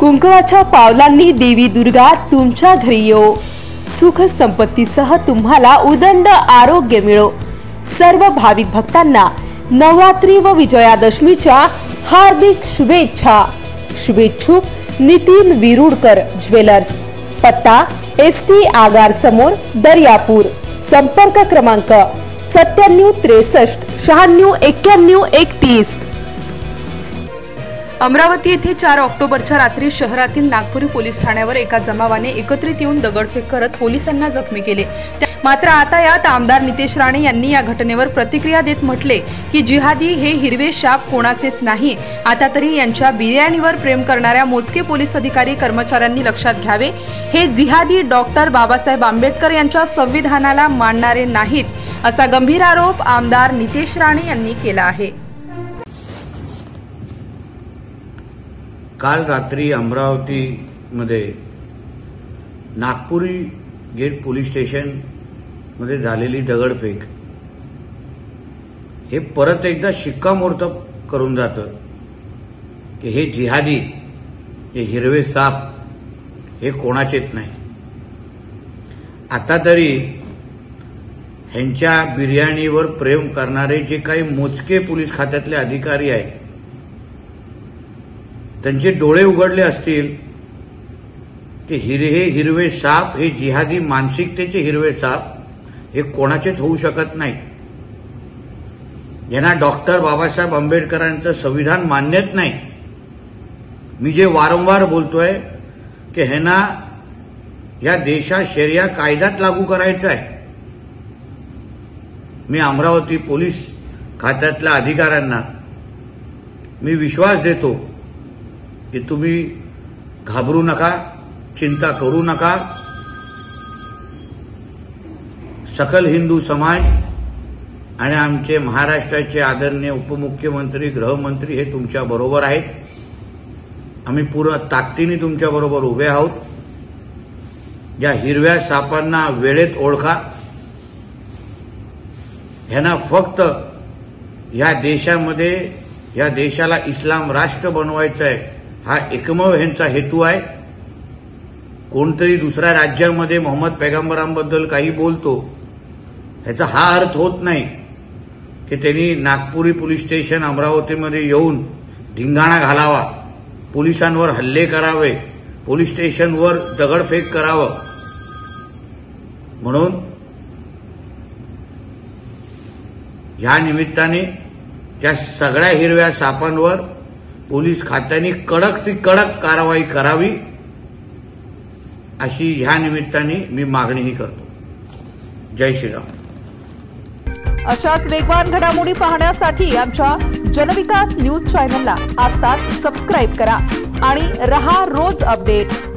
कुंकवाच्या पावलांनी देवी दुर्गा तुमच्या घरी येवो, सुख संपत्तीसह तुम्हाला उदंड आरोग्य मिळो। सर्व भाविक भक्तांना नवरात्री व विजयादशमीच्या हार्दिक शुभेच्छा। शुभेच्छुक नितीन विरुडकर ज्वेलर्स, पत्ता एसटी आगार समोर दर्यापूर, संपर्क क्रमांक 97 63 96 91 31। अमरावती येथे 4 ऑक्टोबरच्या रात्री शहरातील नागपुरी पोलीस ठाण्यावर एका जमावाने एकत्रित येऊन दगडफेक करत पोलिसांना जखमी केले। मात्र आता यात आमदार नितेश राणे यांनी या घटनेवर प्रतिक्रिया देत म्हटले की जिहादी हे हिरवे शाप कोणाचेच नाही। आता तरी यांच्या बिर्याणीवर प्रेम करणाऱ्या मोजके पोलीस अधिकारी कर्मचाऱ्यांनी लक्षात घ्यावे, हे जिहादी डॉक्टर बाबासाहेब आंबेडकर यांच्या संविधानाला मानणारे नाहीत, असा गंभीर आरोप आमदार नितेश राणे यांनी केला आहे। काल रात्री अमरावती मध्ये नागपुरी गेट पोलीस स्टेशन मध्ये झालेली दगडफेक हे परत एकदा शिक्कामोर्तब करून जातं की हे जिहादी, हे हिरवे साप हे कोणाचेच नाही। आता तरी ह्यांच्या बिर्याणीवर प्रेम करणारे जे काही मोजके पोलीस खात्यातले अधिकारी आहेत त्यांचे डोळे उघडले असतील की हे हिरवे साप, हे जिहादी मानसिकतेचे हिरवे साप हे कोणाचेच होऊ शकत नाही। ज्यांना डॉक्टर बाबासाहेब आंबेडकरांचं संविधान मान्यच नाही। मी जे वारंवार बोलतोय की ह्यांना या देशात शरिया कायद्यात लागू करायचा आहे। मी अमरावती पोलीस खात्यातल्या अधिकाऱ्यांना मी विश्वास देतो की तुम्ही घाबरू नका, चिंता करू नका। सकल हिंदू समाज आणि आमचे महाराष्ट्राचे आदरणीय उपमुख्यमंत्री, गृहमंत्री हे तुमच्या बरोबर आहेत। आम्ही पूर्ण ताकदीने तुमच्या बरोबर उभे आहोत। या हिरव्या सापांना वेळेत ओळखा। ह्यांना फक्त या देशामध्ये, या देशाला इस्लाम राष्ट्र बनवायचं आहे, हा एकमेव ह्यांचा हेतू आहे। कोणतरी दुसऱ्या राज्यामध्ये मोहम्मद पैगंबरांबद्दल काही बोलतो, ह्याचा हा अर्थ होत नाही की त्यांनी नागपुरी पोलीस स्टेशन अमरावतीमध्ये येऊन धिंगाणा घालावा, पोलिसांवर हल्ले करावे, पोलीस स्टेशनवर दगडफेक करावं। म्हणून या निमित्ताने त्या सगळ्या हिरव्या सापांवर पोलीस खात्याने कडक ती कडक कारवाई करावी, अशी ह्या निमित्ताने मी मागणीही करतो। जय श्रीराम। अशाच वेगवान घडामोडी पाहण्यासाठी आमच्या जनविकास न्यूज चॅनलला आताच सबस्क्राइब करा आणि रहा रोज अपडेट।